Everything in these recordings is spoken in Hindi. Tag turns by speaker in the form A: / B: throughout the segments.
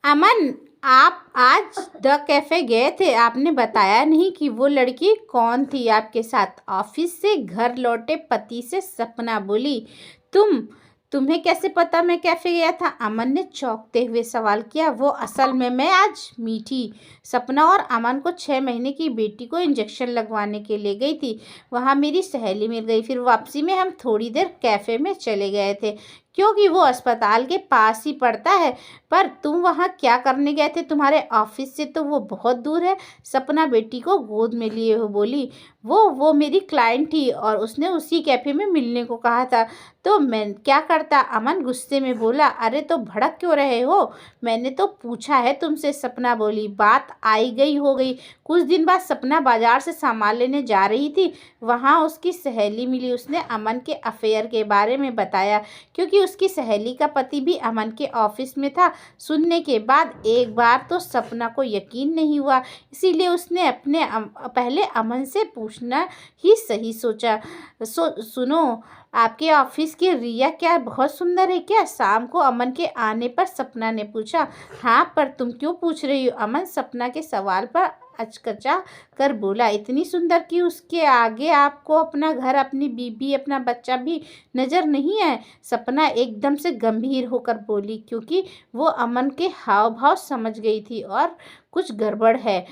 A: अमन, आप आज द कैफ़े गए थे। आपने बताया नहीं कि वो लड़की कौन थी आपके साथ। ऑफिस से घर लौटे पति से सपना बोली, तुम तुम्हें कैसे पता मैं कैफ़े गया था? अमन ने चौंकते हुए सवाल किया। वो असल में मैं आज मीठी, सपना और अमन को 6 महीने की बेटी को इंजेक्शन लगवाने के लिए गई थी। वहाँ मेरी सहेली मिल गई। फिर वापसी में हम थोड़ी देर कैफ़े में चले गए थे, क्योंकि वो अस्पताल के पास ही पड़ता है। पर तुम वहाँ क्या करने गए थे? तुम्हारे ऑफिस से तो वो बहुत दूर है। सपना बेटी को गोद में लिए हुए बोली। वो मेरी क्लाइंट थी और उसने उसी कैफ़े में मिलने को कहा था, तो मैं क्या करता? अमन गुस्से में बोला। अरे तो भड़क क्यों रहे हो? मैंने तो पूछा है तुमसे, सपना बोली। बात आई गई हो गई। कुछ दिन बाद सपना बाजार से सामान लेने जा रही थी। वहाँ उसकी सहेली मिली। उसने अमन के अफेयर के बारे में बताया, क्योंकि उसकी सहेली का पति भी अमन के ऑफिस में था। सुनने के बाद एक बार तो सपना को यकीन नहीं हुआ, इसीलिए उसने पहले अमन से पूछना ही सही सोचा। सुनो, आपके ऑफिस की रिया क्या बहुत सुंदर है क्या? शाम को अमन के आने पर सपना ने पूछा। हाँ, पर तुम क्यों पूछ रही हो? अमन सपना के सवाल पर अचकचा कर बोला। इतनी सुंदर कि उसके आगे आपको अपना घर, अपनी बीबी, अपना बच्चा भी नज़र नहीं आए? सपना एकदम से गंभीर होकर बोली, क्योंकि वो अमन के हाव भाव समझ गई थी और कुछ गड़बड़ है।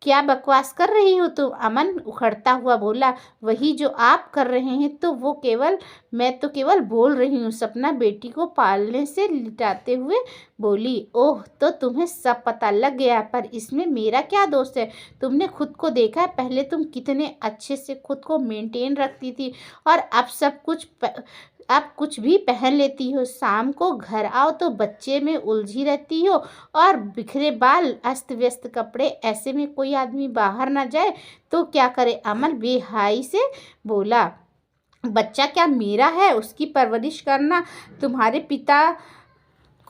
A: क्या बकवास कर रही हो तुम? अमन उखड़ता हुआ बोला। वही जो आप कर रहे हैं। मैं तो केवल बोल रही हूँ। सपना बेटी को पालने से लिटाते हुए बोली। ओह, तो तुम्हें सब पता लग गया, पर इसमें मेरा क्या दोष है? तुमने खुद को देखा है, पहले तुम कितने अच्छे से खुद को मेंटेन रखती थी, और अब कुछ भी पहन लेती हो। शाम को घर आओ तो बच्चे में उलझी रहती हो, और बिखरे बाल, अस्त व्यस्त कपड़े। ऐसे में कोई आदमी बाहर ना जाए तो क्या करे? अमन बेहाई से बोला। बच्चा क्या मेरा है? उसकी परवरिश करना, तुम्हारे पिता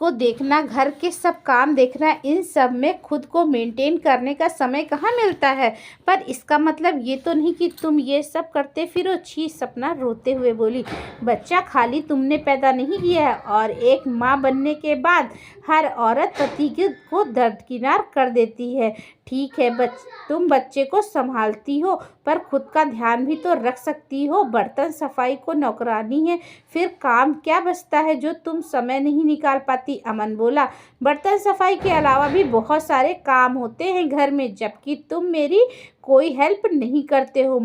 A: को देखना, घर के सब काम देखना, इन सब में खुद को मेंटेन करने का समय कहाँ मिलता है? पर इसका मतलब ये तो नहीं कि तुम ये सब करते फिरो। छी, सपना रोते हुए बोली। बच्चा खाली तुमने पैदा नहीं किया है, और एक माँ बनने के बाद हर औरत पति को दरकिनार कर देती है। ठीक है, तुम बच्चे को संभालती हो, पर खुद का ध्यान भी तो रख सकती हो। बर्तन सफाई को नौकरानी है, फिर काम क्या बचता है जो तुम समय नहीं निकाल पाती? अमन बोला। बर्तन सफाई के अलावा भी बहुत सारे काम होते हैं घर में, जबकि तुम मेरी कोई हेल्प नहीं करते हो।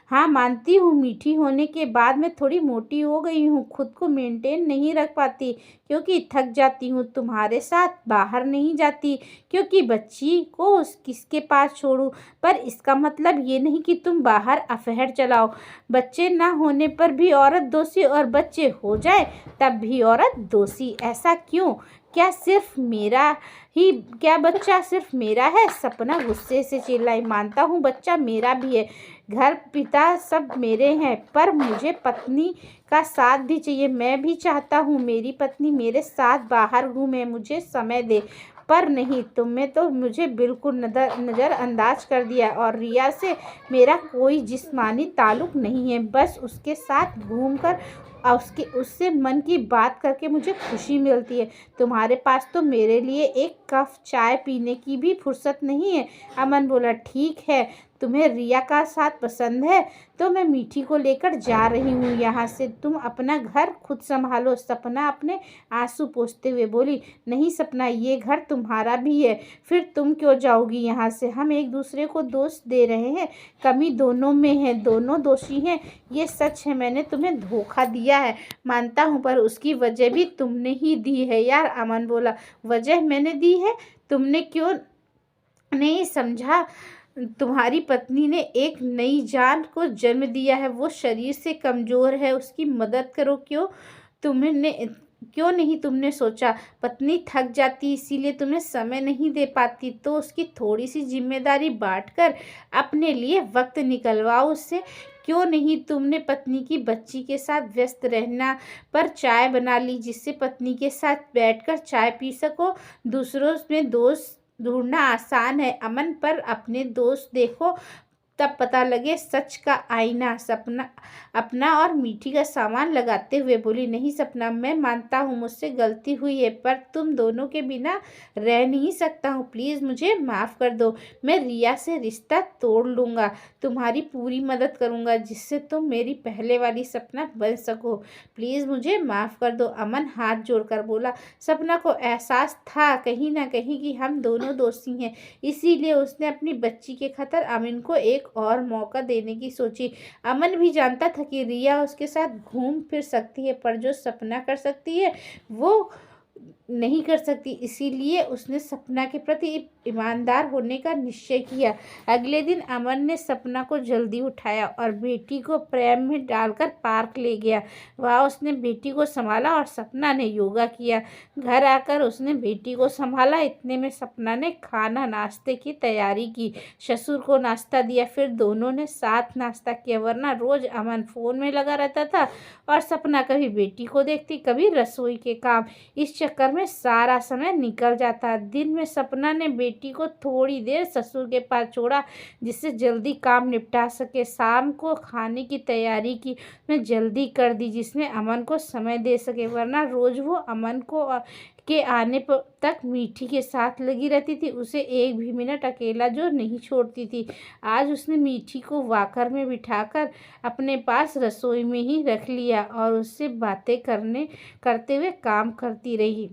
A: हाँ, मानती हूँ, मीठी होने के बाद मैं थोड़ी मोटी हो गई हूँ। खुद को मेंटेन नहीं रख पाती, क्योंकि थक जाती हूँ। तुम्हारे साथ बाहर नहीं जाती, क्योंकि बच्ची को किसके पास छोड़ूं? पर इसका मतलब ये नहीं कि तुम बाहर अफेयर चलाओ। बच्चे ना होने पर भी औरत दोषी, और बच्चे हो जाए तब भी औरत दोषी। ऐसा क्यों? क्या बच्चा सिर्फ मेरा है? सपना गुस्से से चिल्लाई। मानता हूँ बच्चा मेरा भी है, घर, पिता सब मेरे हैं, पर मुझे पत्नी का साथ भी चाहिए। मैं भी चाहता हूँ मेरी पत्नी मेरे साथ बाहर घूमे, मुझे समय दे। पर नहीं, तुमने तो मुझे बिल्कुल नज़रअंदाज कर दिया, और रिया से मेरा कोई जिस्मानी ताल्लुक़ नहीं है। बस उसके साथ घूमकर और उससे मन की बात करके मुझे खुशी मिलती है। तुम्हारे पास तो मेरे लिए एक कप चाय पीने की भी फुर्सत नहीं है। अमन बोला। ठीक है, तुम्हें रिया का साथ पसंद है तो मैं मीठी को लेकर जा रही हूँ यहाँ से। तुम अपना घर खुद संभालो। सपना अपने आंसू पोंछते हुए बोली। नहीं सपना, ये घर तुम्हारा भी है। फिर तुम क्यों जाओगी यहाँ से? हम एक दूसरे को दोष दे रहे हैं, कमी दोनों में है, दोनों दोषी हैं। ये सच है, मैंने तुम्हें धोखा दिया है, मानता हूँ, पर उसकी वजह भी तुमने ही दी है। यार, अमन बोला। वजह मैंने दी है? तुमने क्यों नहीं समझा? तुम्हारी पत्नी ने एक नई जान को जन्म दिया है, वो शरीर से कमज़ोर है, उसकी मदद करो। क्यों नहीं तुमने सोचा? पत्नी थक जाती, इसीलिए तुम्हें समय नहीं दे पाती, तो उसकी थोड़ी सी जिम्मेदारी बांटकर अपने लिए वक्त निकलवाओ उससे। क्यों नहीं तुमने पत्नी की बच्ची के साथ व्यस्त रहना पर चाय बना ली, जिससे पत्नी के साथ बैठकर चाय पी सको? दूसरों में दोस्त ढूंढना आसान है अमन, पर अपने दोस्त देखो। तब पता लगे सच का आईना। सपना अपना और मीठी का सामान लगाते हुए बोली, नहीं सपना, मैं मानता हूँ मुझसे गलती हुई है, पर तुम दोनों के बिना रह नहीं सकता हूँ। प्लीज़ मुझे माफ़ कर दो। मैं रिया से रिश्ता तोड़ लूँगा, तुम्हारी पूरी मदद करूँगा, जिससे तुम मेरी पहले वाली सपना बन सको। प्लीज़ मुझे माफ़ कर दो। अमन हाथ जोड़कर बोला। सपना को एहसास था कहीं ना कहीं कि हम दोनों दोषी हैं, इसीलिए उसने अपनी बच्ची के खातिर अमन को एक और मौका देने की सोची। अमन भी जानता था कि रिया उसके साथ घूम फिर सकती है, पर जो सपना कर सकती है वो नहीं कर सकती, इसीलिए उसने सपना के प्रति ईमानदार होने का निश्चय किया। अगले दिन अमन ने सपना को जल्दी उठाया और बेटी को प्रेम में डालकर पार्क ले गया। वहाँ उसने बेटी को संभाला और सपना ने योगा किया। घर आकर उसने बेटी को संभाला। इतने में सपना ने खाना नाश्ते की तैयारी की, ससुर को नाश्ता दिया, फिर दोनों ने साथ नाश्ता किया। वरना रोज अमन फ़ोन में लगा रहता था और सपना कभी बेटी को देखती, कभी रसोई के काम। इस चक्कर में सारा समय निकल जाता। दिन में सपना ने बेटी को थोड़ी देर ससुर के पास छोड़ा, जिससे जल्दी काम निपटा सके। शाम को खाने की तैयारी की मैं जल्दी कर दी, जिसमें अमन को समय दे सके, वरना रोज वो अमन को के आने पर तक मीठी के साथ लगी रहती थी, उसे एक भी मिनट अकेला जो नहीं छोड़ती थी। आज उसने मीठी को वॉकर में बिठाकर अपने पास रसोई में ही रख लिया और उससे बातें करते हुए काम करती रही।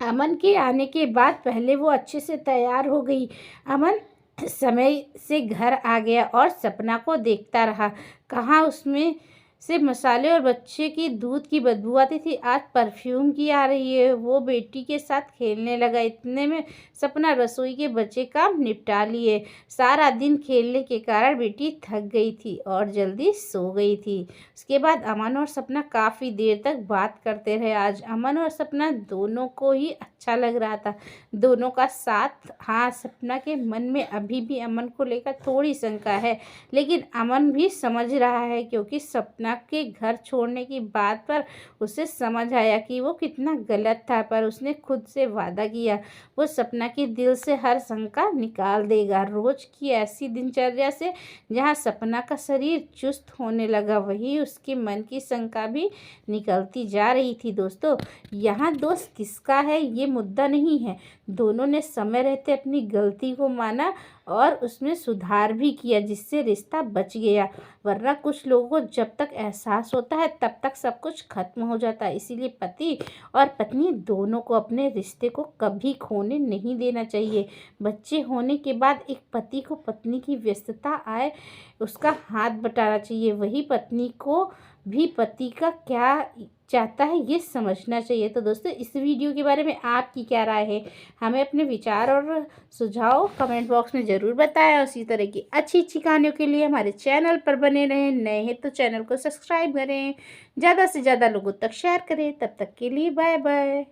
A: अमन के आने के बाद पहले वो अच्छे से तैयार हो गई। अमन समय से घर आ गया और सपना को देखता रहा। कहाँ उसमें से मसाले और बच्चे की दूध की बदबू आती थी, आज परफ्यूम की आ रही है। वो बेटी के साथ खेलने लगा। इतने में सपना रसोई के बचे काम निपटा लिए। सारा दिन खेलने के कारण बेटी थक गई थी और जल्दी सो गई थी। उसके बाद अमन और सपना काफ़ी देर तक बात करते रहे। आज अमन और सपना दोनों को ही अच्छा लग रहा था, दोनों का साथ। हाँ, सपना के मन में अभी भी अमन को लेकर थोड़ी शंका है, लेकिन अमन भी समझ रहा है, क्योंकि सपना के घर छोड़ने की बात पर उसे समझ आया कि वो कितना गलत था। पर उसने खुद से वादा किया वो सपना के दिल से हर शंका निकाल देगा। रोज की ऐसी दिनचर्या से जहाँ सपना का शरीर चुस्त होने लगा, वही उसके मन की शंका भी निकलती जा रही थी। दोस्तों, यहाँ दोष किसका है ये मुद्दा नहीं है। दोनों ने समय रहते अपनी गलती को माना और उसमें सुधार भी किया, जिससे रिश्ता बच गया। वरना कुछ लोगों को जब तक एहसास होता है तब तक सब कुछ खत्म हो जाता है। इसीलिए पति और पत्नी दोनों को अपने रिश्ते को कभी खोने नहीं देना चाहिए। बच्चे होने के बाद एक पति को पत्नी की व्यस्तता आए उसका हाथ बटाना चाहिए, वही पत्नी को भी पति का क्या चाहता है ये समझना चाहिए। तो दोस्तों, इस वीडियो के बारे में आपकी क्या राय है, हमें अपने विचार और सुझाव कमेंट बॉक्स में ज़रूर बताएं। और इसी तरह की अच्छी कहानियों के लिए हमारे चैनल पर बने रहें। नए हैं तो चैनल को सब्सक्राइब करें, ज़्यादा से ज़्यादा लोगों तक शेयर करें। तब तक के लिए बाय बाय।